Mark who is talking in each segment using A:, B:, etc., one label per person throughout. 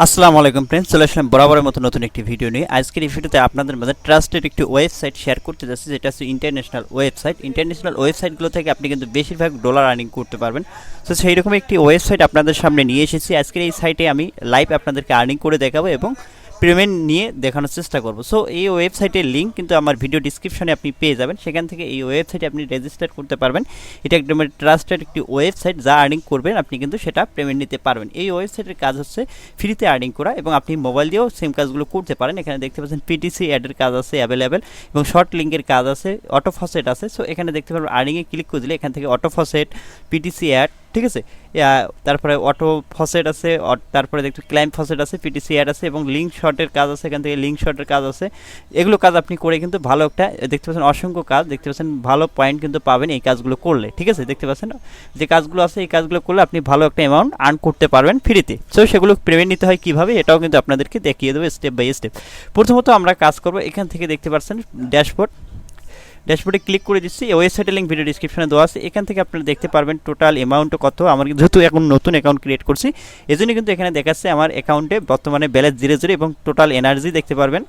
A: আসসালামু আলাইকুম फ्रेंड्स, চলে আসলাম বরাবরের মতো নতুন একটি ভিডিও নিয়ে। আজকের এই ভিডিওতে আপনাদের মধ্যে ট্রাস্টেড একটি ওয়েবসাইট শেয়ার করতে যাচ্ছি, যেটা হচ্ছে ইন্টারন্যাশনাল ওয়েবসাইট। ইন্টারন্যাশনাল ওয়েবসাইটগুলো থেকে আপনি কিন্তু বেশিরভাগ ডলার আর্নিং করতে পারবেন। তো সেই রকম একটি ওয়েবসাইট আপনাদের সামনে নিয়ে এসেছি। আজকের এই সাইটে আমি লাইভ আপনাদেরকে আর্নিং করে দেখাবো এবং পেমেন্ট নিয়ে দেখানোর চেষ্টা করব। সো এই ওয়েবসাইটের লিঙ্ক কিন্তু আমার ভিডিও ডিসক্রিপশনে আপনি পেয়ে যাবেন। সেখান থেকে এই ওয়েবসাইটে আপনি রেজিস্টার করতে পারবেন। এটা একদম ট্রাস্টেড একটি ওয়েবসাইট, যা আর্নিং করবেন আপনি কিন্তু সেটা পেমেন্ট নিতে পারবেন। এই ওয়েবসাইটের কাজ হচ্ছে ফ্রিতে আর্নিং করা, এবং আপনি মোবাইল দিয়েও সেম কাজগুলো করতে পারেন। এখানে দেখতে পাচ্ছেন পিটিসি অ্যাডের কাজ আছে অ্যাভেলেবেল, এবং শর্ট লিঙ্কের কাজ আছে, অটো ফসেট আছে। সো এখানে দেখতে পারবেন আর্নিংয়ে ক্লিক করে দিলে এখান থেকে অটো ফসেট, পিটিসি অ্যাড, ঠিক আছে, তারপরে অটো ফসেট আছে, তারপরে দেখতে ক্লাইম ফসেট আছে, পিটিসি অ্যাড আছে, এবং লিঙ্ক শর্টের কাজ আছে। এখান থেকে লিঙ্ক শর্টের কাজ আছে। এগুলো কাজ আপনি করে কিন্তু ভালো একটা দেখতে পাচ্ছেন, অসংখ্য কাজ দেখতে পাচ্ছেন, ভালো পয়েন্ট কিন্তু পাবেন এই কাজগুলো করলে, ঠিক আছে। দেখতে পাচ্ছেন যে কাজগুলো আছে, এই কাজগুলো করলে আপনি ভালো একটা অ্যামাউন্ট আর্ন করতে পারবেন ফ্রিতে। সো সেগুলো পেমেন্ট নিতে হয় কীভাবে, এটাও কিন্তু আপনাদেরকে দেখিয়ে দেবো স্টেপ বাই স্টেপ। প্রথমত আমরা কাজ করব, এখান থেকে দেখতে পাচ্ছেন ড্যাশবোর্ডে ক্লিক করে দিচ্ছি। এই ওয়েবসাইটের লিঙ্ক ভিডিও ডিসক্রিপশনে দেওয়া আছে। এখান থেকে আপনারা দেখতে পারবেন টোটাল অ্যামাউন্ট কত। আমার যেহেতু এখন নতুন অ্যাকাউন্ট ক্রিয়েট করছি, এজন্য কিন্তু এখানে দেখাচ্ছে আমার অ্যাকাউন্টে বর্তমানে ব্যালেন্স 0 এবং টোটাল এনার্জি দেখতে পারবেন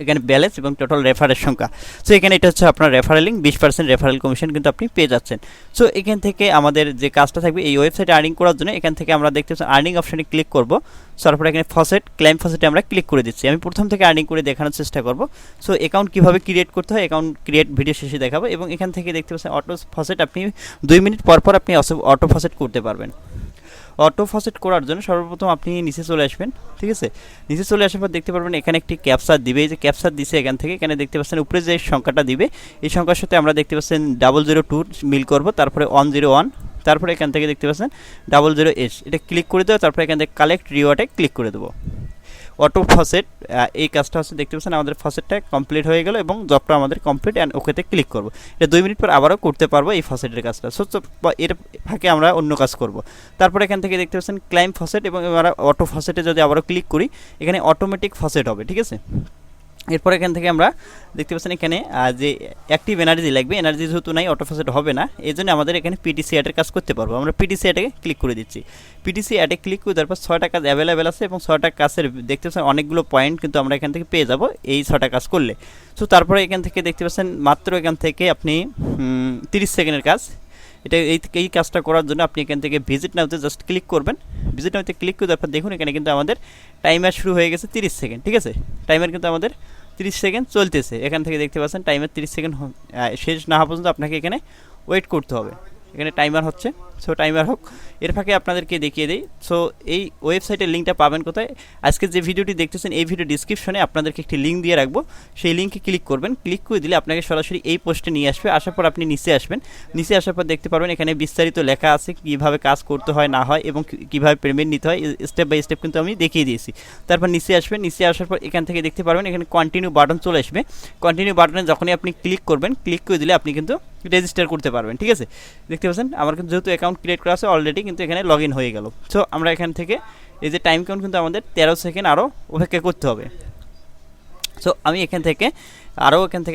A: এখানে ব্যালেন্স এবং টোটাল রেফারের সংখ্যা। সো এখানে এটা হচ্ছে আপনার রেফারেল লিঙ্ক, 20% রেফারেল কমিশন কিন্তু আপনি পেয়ে যাচ্ছেন। সো এখান থেকে আমাদের যে কাজটা থাকবে এই ওয়েবসাইটে আর্নিং করার জন্য, এখান থেকে আমরা দেখতে পাচ্ছি আর্নিং অপশানে ক্লিক করব। সো তারপরে এখানে ফসেট, ক্লাইম ফসেটে আমরা ক্লিক করে দিচ্ছি। আমি প্রথম থেকে আর্নিং করে দেখানোর চেষ্টা করব। সো অ্যাকাউন্ট কীভাবে ক্রিয়েট করতে হয়, অ্যাকাউন্ট ক্রিয়েট ভিডিও শেষে দেখাবো। এবং এখান থেকে দেখতে পাচ্ছেন অটো ফসেট, আপনি 2 মিনিট পর পর আপনি অটো ফসেট করতে পারবেন। অটো ফসেট করার জন্য সর্বপ্রথম আপনি নিচে চলে আসবেন, ঠিক আছে। নিচে চলে আসার পর দেখতে পারবেন এখানে একটি ক্যাপচার দিবে। এই যে ক্যাপচার দিছে এখান থেকে, এখানে দেখতে পাচ্ছেন উপরে যে সংখ্যাটা দিবে, এই সংখ্যার সাথে আমরা দেখতে পাচ্ছেন 002 মিল করব, তারপরে 101, তারপরে এখান থেকে দেখতে পাচ্ছেন 00H, এটা ক্লিক করে দেবো। তারপরে এখান থেকে কালেক্ট রিওয়ার্ডে ক্লিক করে দেবো। অটো ফসেট, এই কাজটা হচ্ছে দেখতে পাচ্ছেন আমাদের ফসেটটা কমপ্লিট হয়ে গেল এবং জবটা আমাদের কমপ্লিট, অ্যান্ড ওকেতে ক্লিক করব। এটা 2 মিনিট পর আবারও করতে পারবো এই ফসেটের কাজটা। সো এর ফাঁকে আমরা অন্য কাজ করব। তারপরে এখান থেকে দেখতে পাচ্ছেন ক্লাইম ফসেট, এবং আমরা অটো ফসেটে যদি আবারও ক্লিক করি, এখানে অটোমেটিক ফসেট হবে, ঠিক আছে। এরপর এখান থেকে আমরা দেখতে পাচ্ছেন এখানে যে অ্যাক্টিভ এনার্জি লাগবে, এনার্জি যেহেতু নাই অটো ফসেট হবে না, এই জন্য আমাদের এখানে পিটিসি অ্যাডের কাজ করতে পারবো। আমরা পিটিসি অ্যাডে ক্লিক করে দিচ্ছি। পিটিসি অ্যাডে ক্লিক করে দেওয়ার পর 6টা কাজ অ্যাভেলেবেল আছে, এবং 6টা কাজের দেখতে পাচ্ছেন অনেকগুলো পয়েন্ট কিন্তু আমরা এখান থেকে পেয়ে যাব এই 6টা কাজ করলে। সো তারপরে এখান থেকে দেখতে পাচ্ছেন মাত্র এখান থেকে আপনি 30 সেকেন্ডের কাজ। এটা এই কাজটা করার জন্য আপনি এখান থেকে ভিজিট নাওতে জাস্ট ক্লিক করবেন। ভিজিট নাওতে ক্লিক করে তারপর দেখুন এখানে কিন্তু আমাদের টাইমার শুরু হয়ে গেছে 30 সেকেন্ড, ঠিক আছে। টাইমার কিন্তু আমাদের 30 সেকেন্ড চলতেছে। এখান থেকে দেখতে পাচ্ছেন টাইমার 30 সেকেন্ড শেষ না হওয়া পর্যন্ত আপনাকে এখানে ওয়েট করতে হবে। এখানে টাইমার হচ্ছে, সো টাইমার হোক। এর ফাঁকে আপনাদেরকে দেখিয়ে দিই। সো এই ওয়েবসাইটের লিঙ্কটা পাবেন কোথায়, আজকে যে ভিডিওটি দেখতেছেন এই ভিডিও ডিসক্রিপশনে আপনাদেরকে একটি লিঙ্ক দিয়ে রাখবো। সেই লিঙ্কে ক্লিক করবেন। ক্লিক করে দিলে আপনাকে সরাসরি এই পোস্টে নিয়ে আসবে। আসার পর আপনি নিচে আসবেন। নিচে আসার পর দেখতে পারবেন এখানে বিস্তারিত লেখা আছে কীভাবে কাজ করতে হয় না হয়, এবং কীভাবে পেমেন্ট নিতে হয়, স্টেপ বাই স্টেপ কিন্তু আমি দেখিয়ে দিয়েছি। তারপর নিচে আসবেন। নিচে আসার পর এখান থেকে দেখতে পারবেন এখানে কন্টিনিউ বাটন চলে আসবে। কন্টিনিউ বাটনে যখনই আপনি ক্লিক করবেন, ক্লিক করে দিলে আপনি কিন্তু রেজিস্টার করতে পারবেন, ঠিক আছে। দেখতে পাচ্ছেন আমার কিন্তু যেহেতু অ্যাকাউন্ট ক্রিয়েট করা আছে অলরেডি, কিন্তু এখানে লগ ইন হয়ে গেল। সো আমরা এখান থেকে এই যে টাইম কাউন্ট কিন্তু আমাদের 13 সেকেন্ড আরও অপেক্ষা করতে হবে। সো আমি এখান থেকে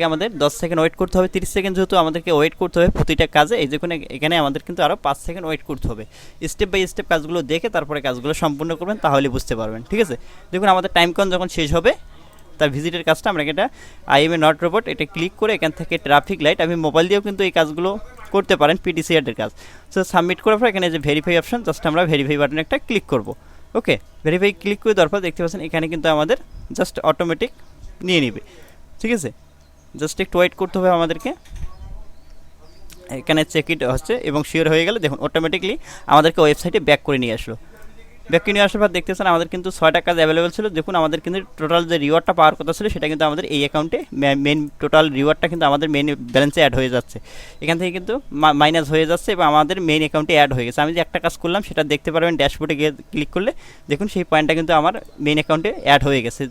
A: আমাদের 10 সেকেন্ড ওয়েট করতে হবে। 30 সেকেন্ড যেহেতু আমাদেরকে ওয়েট করতে হবে প্রতিটা কাজে, এই যে এখানে আমাদের কিন্তু আরও 5 সেকেন্ড ওয়েট করতে হবে। স্টেপ বাই স্টেপ কাজগুলো দেখে তারপরে কাজগুলো সম্পূর্ণ করবেন, তাহলে বুঝতে পারবেন, ঠিক আছে। দেখুন আমাদের টাইম কাউন্ট যখন শেষ হবে, তার ভিজিটের কাজটা আমরা এটা আইএমএ নট রোবট, এটা ক্লিক করে এখান থেকে ট্রাফিক লাইট, আমি মোবাইল দিয়েও কিন্তু এই কাজগুলো করতে পারেন, পিটিসি অ্যাডের কাজ। সো সাবমিট করার পর এখানে যে ভেরিফাই অপশন, জাস্ট আমরা ভেরিফাই বাটনে একটা ক্লিক করব। ওকে, ভেরিফাই ক্লিক করে দেওয়ার পর দেখতে পাচ্ছেন এখানে কিন্তু আমাদের জাস্ট অটোমেটিক নিয়ে নিবে, ঠিক আছে। জাস্ট একটু ওয়েট করতে হবে আমাদেরকে। এখানে চেক ইট হচ্ছে এবং শিওর হয়ে গেলে দেখুন অটোমেটিকলি আমাদেরকে ওয়েবসাইটে ব্যাক করে নিয়ে আসলো। ব্যাক নিয়ে আসার পর দেখতেছেন আমাদের কিন্তু 6টা কাজ অ্যাভেলেবেল ছিল। দেখুন আমাদের কিন্তু টোটাল যে রিওয়ার্ডটা পাওয়ার কথা ছিল সেটা কিন্তু আমাদের এই অ্যাকাউন্টে মেন টোটাল রিওয়ার্ডটা কিন্তু আমাদের মেন ব্যালেন্সে অ্যাড হয়ে যাচ্ছে। এখান থেকে কিন্তু মাইনাস হয়ে যাচ্ছে এবং আমাদের মেন অ্যাকাউন্টে অ্যাড হয়ে গেছে। আমি যে একটা কাজ করলাম সেটা দেখতে পারবেন ড্যাশবোর্ডে গিয়ে ক্লিক করলে, দেখুন সেই পয়েন্টটা কিন্তু আমার মেন অ্যাকাউন্টে অ্যাড হয়ে গেছে।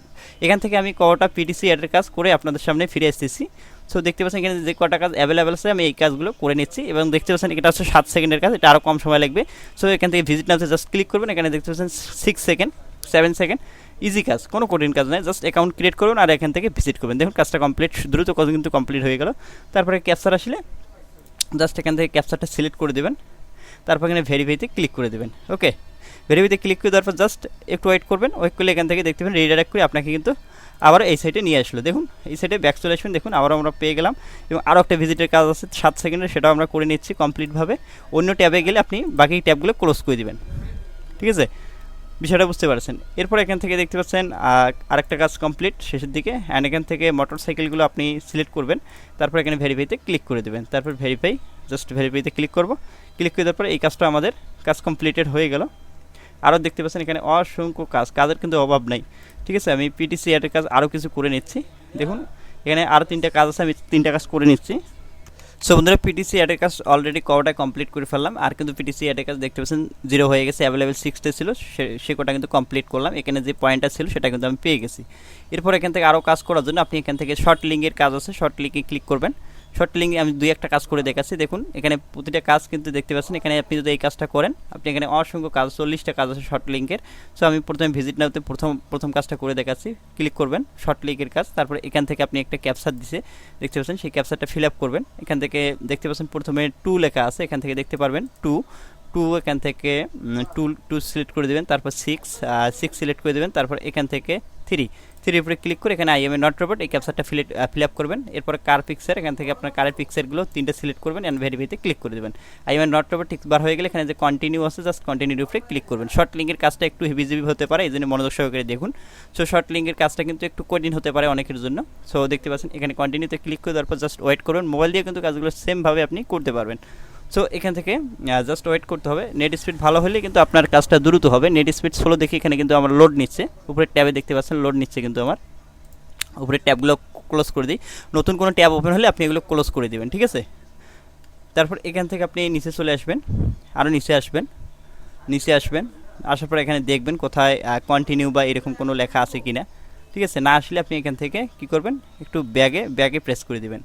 A: এখান থেকে আমি কটা পিটিসি অ্যাডের কাজ করে আপনাদের সামনে ফিরে এসেছি। সো দেখতে পাচ্ছেন এখানে যে কটা কাজ অ্যাভেলেবেল আছে আমি এই কাজগুলো করে নিচ্ছি, এবং দেখতে পাচ্ছেন এটা হচ্ছে 7 সেকেন্ডের কাজ, এটা আরও কম সময় লাগবে। সো এখান থেকে ভিজিট নাওতে জাস্ট ক্লিক করবেন। এখানে দেখতে পাচ্ছেন 6 সেকেন্ড, 7 সেকেন্ড, ইজি কাজ, কোনো কঠিন কাজ নয়। জাস্ট অ্যাকাউন্ট ক্রিয়েট করুন আর এখান থেকে ভিজিট করবেন। দেখুন কাজটা কমপ্লিট, দ্রুত কাজ কিন্তু কমপ্লিট হয়ে গেল। তারপরে ক্যাপচার আসলে জাস্ট এখান থেকে ক্যাপচারটা সিলেক্ট করে দেবেন। তারপর এখানে ভেরিফাইতে ক্লিক করে দেবেন। ওকে, ভেরিফাইতে ক্লিক করে দেওয়ার পর জাস্ট একটু ওয়েট করবেন, ওয়েট করলে এখান থেকে দেখতে পাবেন রিডাইরেক্ট করে আপনাকে কিন্তু আবার এই সাইটে নিয়ে আসলো। দেখুন এই সাইটে ব্যাক চলে আসবেন, দেখুন আবার আমরা পেয়ে গেলাম। এবং আরও একটা ভিজিটের কাজ আছে 7 সেকেন্ডের, সেটাও আমরা করে নিচ্ছি কমপ্লিটভাবে। অন্য ট্যাবে গেলে আপনি বাকি ট্যাবগুলো ক্লোজ করে দিবেন, ঠিক আছে, বিষয়টা বুঝতে পারছেন। এরপর এখান থেকে দেখতে পাচ্ছেন আরেকটা কাজ কমপ্লিট শেষের দিকে। অ্যান্ড এখান থেকে মোটর সাইকেলগুলো আপনি সিলেক্ট করবেন, তারপর এখানে ভেরিফাইতে ক্লিক করে দেবেন। তারপর ভেরিফাই, জাস্ট ভেরিফাইতে ক্লিক করব। ক্লিক করে দেওয়ার পর এই কাজটা আমাদের কাজ কমপ্লিটেড হয়ে গেল। আরও দেখতে পাচ্ছেন এখানে অসংখ্য কাজের কিন্তু অভাব নাই, ঠিক আছে। আমি পিটিসি অ্যাডের কাজ আরও কিছু করে নিচ্ছি। দেখুন এখানে আরও 3টা কাজ আছে, আমি 3টা কাজ করে নিচ্ছি। সো বন্ধুরা পিটিসি অ্যাডের কাজ অলরেডি কটা কমপ্লিট করে ফেললাম। আর কিন্তু পিটিসি অ্যাডের কাজ দেখতে পাচ্ছেন 0 হয়ে গেছে, অ্যাভেলেবেল 6টা ছিল, সে কটা কিন্তু কমপ্লিট করলাম। এখানে যে পয়েন্টটা ছিল সেটা কিন্তু আমি পেয়ে গেছি। এরপর এখান থেকে আরও কাজ করার জন্য আপনি এখান থেকে শর্ট লিঙ্কের কাজ আছে, শর্ট লিঙ্কে ক্লিক করবেন। শর্ট লিঙ্কে আমি 2-1টা কাজ করে দেখাচ্ছি। দেখুন এখানে প্রতিটা কাজ কিন্তু দেখতে পাচ্ছেন। এখানে আপনি যদি এই কাজটা করেন, আপনি এখানে অসংখ্য কাজ 40টা কাজ আছে শর্ট লিঙ্কের। সো আমি প্রথমে ভিজিট নাওতে প্রথম কাজটা করে দেখাচ্ছি। ক্লিক করবেন শর্ট লিঙ্কের কাজ, তারপরে এখান থেকে আপনি একটা ক্যাপচার দিছে দেখতে পাচ্ছেন, সেই ক্যাপচারটা ফিল আপ করবেন। এখান থেকে দেখতে পাচ্ছেন প্রথমে 2 লেখা আছে, এখান থেকে দেখতে পারবেন 2 এখান থেকে 2 সিলেক্ট করে দেবেন, তারপর 6 সিলেক্ট করে দেবেন, তারপর এখান থেকে 3 উপরে ক্লিক করে এখানে I am a not robot এই ক্যাপচারটা ফিল আপ করবেন। এরপর কার পিকচার, এখান থেকে আপনার কারের পিকচারগুলো 3টা সিলেক্ট করবেন অ্যান্ড ভেরিফাইতে ক্লিক করে দেবেন। I am a not robot বার হয়ে গেলে এখানে যে কন্টিনিউ আছে, জাস্ট কন্টিনিউর উপরে ক্লিক করবেন। শর্ট লিঙ্কের কাজটা একটু হেভিজিবি হতে পারে, এই জন্য মনোযোগ সহকারে দেখুন। সো শর্ট লিঙ্কের কাজটা কিন্তু একটু কঠিন হতে পারে অনেকের জন্য। সো দেখতে পাচ্ছেন এখানে কন্টিনিউতে ক্লিক করে দেওয়ার পর জাস্ট ওয়েট করবেন। মোবাইল দিয়ে কিন্তু কাজগুলো সেমভাবে আপনি করতে পারবেন। সো এখান থেকে জাস্ট ওয়েট করতে হবে। নেট স্পিড ভালো হলে কিন্তু আপনার কাজটা দ্রুত হবে। নেট স্পিড স্লো দেখে এখানে কিন্তু আমার লোড নিচ্ছে, উপরে ট্যাবে দেখতে পাচ্ছেন লোড নিচ্ছে কিন্তু আমার। উপরে ট্যাবগুলো ক্লোজ করে দিই, নতুন কোনো ট্যাব ওপেন হলে আপনি এগুলো ক্লোজ করে দিবেন, ঠিক আছে। তারপর এখান থেকে আপনি নিচে চলে আসবেন, আরও নিচে আসবেন। আসার পর এখানে দেখবেন কোথায় কন্টিনিউ বা এরকম কোনো লেখা আছে কি না, ঠিক আছে। না আসলে আপনি এখান থেকে কি করবেন, একটু ব্যাগে প্রেস করে দিবেন।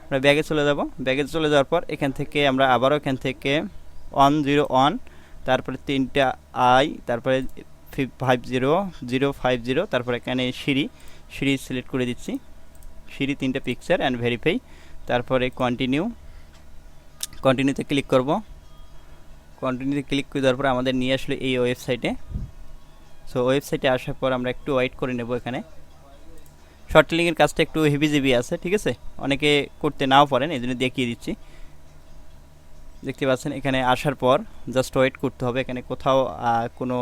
A: আমরা ব্যাগে চলে যাব। ব্যাগে চলে যাওয়ার পর এখান থেকে আমরা আবারও এখান থেকে 101, তারপরে 3টা আই, তারপরে 50 তারপর এখানে সিঁড়ি সিলেক্ট করে দিচ্ছি। সিঁড়ি 3টা পিকচার অ্যান্ড ভেরিফাই, তারপরে কন্টিনিউতে ক্লিক করব। কন্টিনিউতে ক্লিক করে দেওয়ার পর আমাদের নিয়ে আসলে এই ওয়েবসাইটে। সো ওয়েবসাইটে আসার পর আমরা একটু ওয়েট করে নেব। এখানে শর্ট লিঙ্কের কাজটা একটু হেভিজিবি আছে, ঠিক আছে, অনেকে করতে নাও পারেন, এই জন্য দেখিয়ে দিচ্ছি। দেখতে পাচ্ছেন এখানে আসার পর জাস্ট ওয়েট করতে হবে। এখানে কোথাও কোনো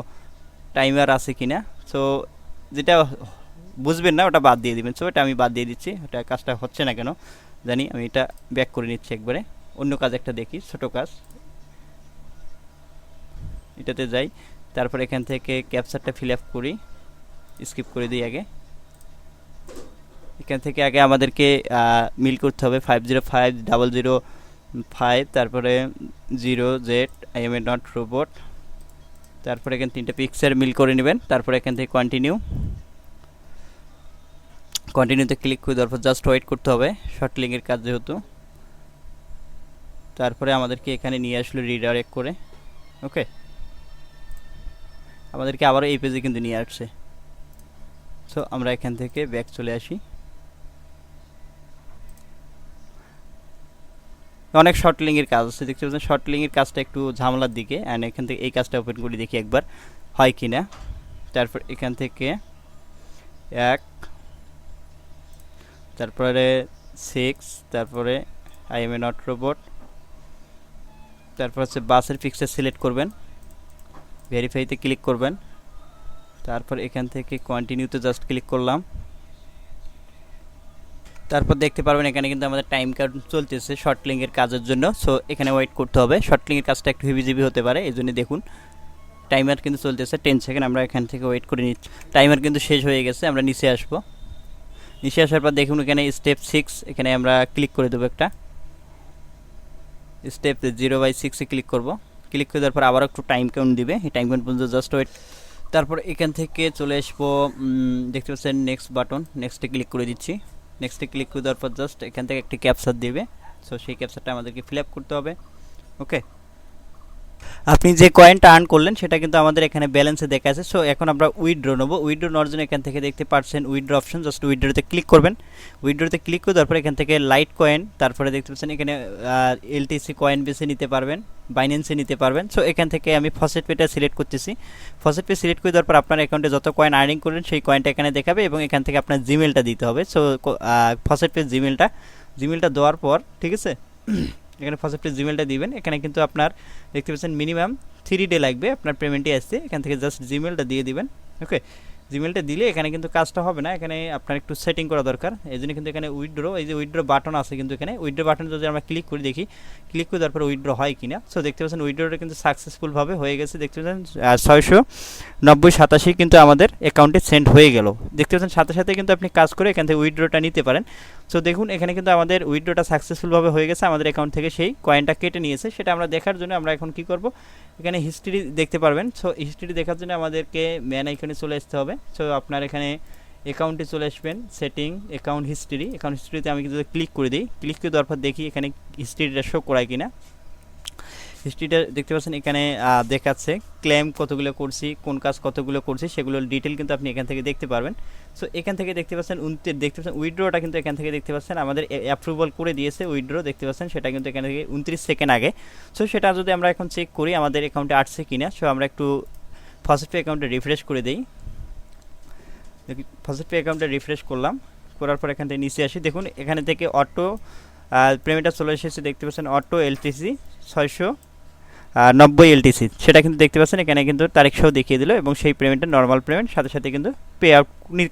A: টাইমার আছে কি না, সো যেটা বুঝবেন না ওটা বাদ দিয়ে দিবেন। সো এটা আমি বাদ দিয়ে দিচ্ছি, ওটা কাজটা হচ্ছে না কেন জানি। আমি এটা ব্যাক করে নিচ্ছি একবারে, অন্য কাজ একটা দেখি, ছোটো কাজ, এটাতে যাই। তারপর এখান থেকে ক্যাপচারটা ফিল আপ করি, স্কিপ করে দিই আগে। এখান থেকে আগে আমাদেরকে মিল করতে হবে 505005, তারপরে 0Z I am a not robot. তারপরে এখানে 3টা পিকচার মিল করে নেবেন। তারপরে এখান থেকে কন্টিনিউতে ক্লিক করে দেওয়ার পর জাস্ট ওয়েট করতে হবে, শর্ট লিঙ্কের কাজ যেহেতু। তারপরে আমাদেরকে এখানে নিয়ে আসলো রিডাইরেক্ট করে। ওকে, আমাদেরকে আবারও এই পেজে কিন্তু নিয়ে আসছে। সো আমরা এখান থেকে ব্যাক চলে আসি। অনেক শর্ট লিঙ্কের কাজ আছে, দেখতে পাচ্ছেন শর্ট লিঙ্কের কাজটা একটু ঝামেলার দিকে। অ্যান্ড এখান থেকে এই কাজটা ওপেন করে দেখি একবার হয় কি না। তারপর এখান থেকে 1, তারপরে 6, তারপরে I am a not robot, তারপর হচ্ছে বাসের পিকচার সিলেক্ট করবেন, ভেরিফাইতে ক্লিক করবেন। তারপর এখান থেকে কন্টিনিউতে জাস্ট ক্লিক করলাম। তারপর দেখতে পারবেন এখানে কিন্তু আমাদের টাইম কাউন্ট চলতেছে শর্ট লিঙ্কের কাজের জন্য। সো এখানে ওয়েট করতে হবে, শর্ট লিঙ্কের কাজটা একটু হেভিজিবি হতে পারে, এই জন্য দেখুন টাইমার কিন্তু চলতেছে 10 সেকেন্ড। আমরা এখান থেকে ওয়েট করে নিচ্ছি, টাইমার কিন্তু শেষ হয়ে গেছে। আমরা নিচে আসবো, নিচে আসার পর দেখুন এখানে স্টেপ 6, এখানে আমরা ক্লিক করে দেবো একটা স্টেপ 0/6 ক্লিক করব। ক্লিক করে দেওয়ার পর আবার একটু টাইম কাউন্ট দিবে, এই টাইম কাউন্ট পর্যন্ত জাস্ট ওয়েট। তারপর এখান থেকে চলে আসবো, দেখতে পাচ্ছেন নেক্সট বাটন, নেক্সটে ক্লিক করে দিচ্ছি। নেক্সটে ক্লিক করে দেওয়ার পর জাস্ট এখান থেকে একটি ক্যাপচার দেবে। সো সেই ক্যাপচারটা আমাদেরকে ফিল আপ করতে হবে। ওকে, আপনি যে কয়েনটা আর্ন করলেন সেটা কিন্তু আমাদের এখানে ব্যালেন্সে দেখা আছে। সো এখন আমরা উইথড্র নেবো। উইথড্র নেওয়ার জন্য এখান থেকে দেখতে পাচ্ছেন উইথড্র অপশন, জাস্ট উইথড্রতে ক্লিক করবেন। উইথড্রতে ক্লিক করে তারপরে এখান থেকে লাইট কয়েন, তারপরে দেখতে পাচ্ছেন এখানে এলটিসি কয়েন বেছে নিতে পারবেন, বাইন্যান্সে নিতে পারবেন। সো এখান থেকে আমি ফসেট পেটা সিলেক্ট করতেছি। ফসেট পে সিলেক্ট করে দেওয়ার পর আপনার অ্যাকাউন্টে যত কয়েন আর্নিং করবেন সেই কয়েনটা এখানে দেখাবে এবং এখান থেকে আপনার জিমেলটা দিতে হবে। সো ফসেট পে জিমেলটা দেওয়ার পর ঠিক আছে এখানে ফসেট পে জিমেলটা দিবেন। এখানে কিন্তু আপনার দেখতে পাচ্ছেন মিনিমাম 3 ডে লাগবে আপনার পেমেন্টে আসতে। এখান থেকে জাস্ট জিমেলটা দিয়ে দিবেন। ওকে, জিমেলটা দিলে এখানে কিন্তু কাজটা হবে না, এখানে আপনার একটু সেটিং করা দরকার। এই জন্য কিন্তু এখানে উইথড্র, এই যে উইথড্র বাটন আছে কিন্তু এখানে উইথড্র বাটন যদি আমরা ক্লিক করি দেখি, ক্লিক করে তারপর উইথড্র হয় কিনা। সো দেখতে পাচ্ছেন উইথড্রটা কিন্তু সাকসেসফুলভাবে হয়ে গেছে। দেখতে পাচ্ছেন 690.87 কিন্তু আমাদের অ্যাকাউন্টে সেন্ড হয়ে গেল। দেখতে পাচ্ছেন সাথে সাথে কিন্তু আপনি কাজ করে এখান থেকে উইথড্রটা নিতে পারেন। সো দেখুন এখানে কিন্তু আমাদের উইথড্রটা সাকসেসফুলভাবে হয়ে গেছে, আমাদের অ্যাকাউন্ট থেকে সেই কয়েনটা কেটে নিয়েছে। সেটা আমরা দেখার জন্য আমরা এখন কি করব, এখানে হিস্ট্রি দেখতে পারবেন। সো হিস্ট্রি দেখার জন্য আমাদেরকে ম্যান আইকনে চলে আসতে হবে। সো আপনার এখানে অ্যাকাউন্টে চলে আসবেন, সেটিং, অ্যাকাউন্ট হিস্ট্রিতে আমি যদি ক্লিক করে দিই, ক্লিক করে দেওয়ার পর দেখি এখানে হিস্ট্রিটা শো করায় কিনা। হিস্ট্রিটা দেখতে পাচ্ছেন এখানে দেখাচ্ছে ক্লেম কতগুলো করছি, কোন কাজ কতগুলো করছি, সেগুলোর ডিটেল কিন্তু আপনি এখান থেকে দেখতে পারবেন। সো এখান থেকে দেখতে পাচ্ছেন উইথড্রটা কিন্তু এখান থেকে দেখতে পাচ্ছেন আমাদের অ্যাপ্রুভাল করে দিয়েছে উইথড্র, দেখতে পাচ্ছেন সেটা কিন্তু এখান থেকে 29 সেকেন্ড আগে। সো সেটা যদি আমরা এখন চেক করি আমাদের অ্যাকাউন্টে আসছে কিনা। সো আমরা একটু ফার্স্ট পে অ্যাকাউন্টে রিফ্রেশ করে দিই। ফার্স্ট পে অ্যাকাউন্টে রিফ্রেশ করলাম, করার পর এখান থেকে নিচে আসি, দেখুন এখানে থেকে অটো পেমেন্টটা চলে এসেছে। দেখতে পাচ্ছেন অটো এলটিসি 690 এলটিসি, সেটা কিন্তু দেখতে পাচ্ছেন এখানে কিন্তু তারিখ সহ দেখিয়ে দিল এবং সেই পেমেন্টটা নর্মাল পেমেন্ট সাথে সাথে কিন্তু পে আউট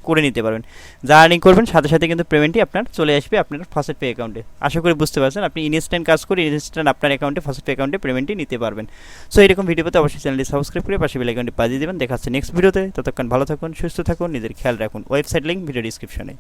A: করে নিতে পারবেন। যা আর্নিং করবেন সাথে সাথে কিন্তু পেমেন্টই আপনার চলে আসবে আপনার ফার্স্ট পে অ্যাকাউন্টে। আশা করি বুঝতে পারছেন, আপনি ইনস্ট্যান্ট কাজ করে ইনস্ট্যান্ট আপনার অ্যাকাউন্টে ফার্স্ট পে অ্যাকাউন্টে পেমেন্টই নিতে পারবেন। সো এরকম ভিডিও পেতে অবশ্যই চ্যানেলটি সাবস্ক্রাইব করে পাশে বেল আইকনটি বাজিয়ে দেবেন। দেখা হচ্ছে নেক্সট ভিডিওতে, ততক্ষণ ভালো থাকুন, সুস্থ থাকুন, নিজের খেয়াল রাখুন। ওয়েবসাইট লিঙ্ক ভিডিও ডিসক্রিপশনে।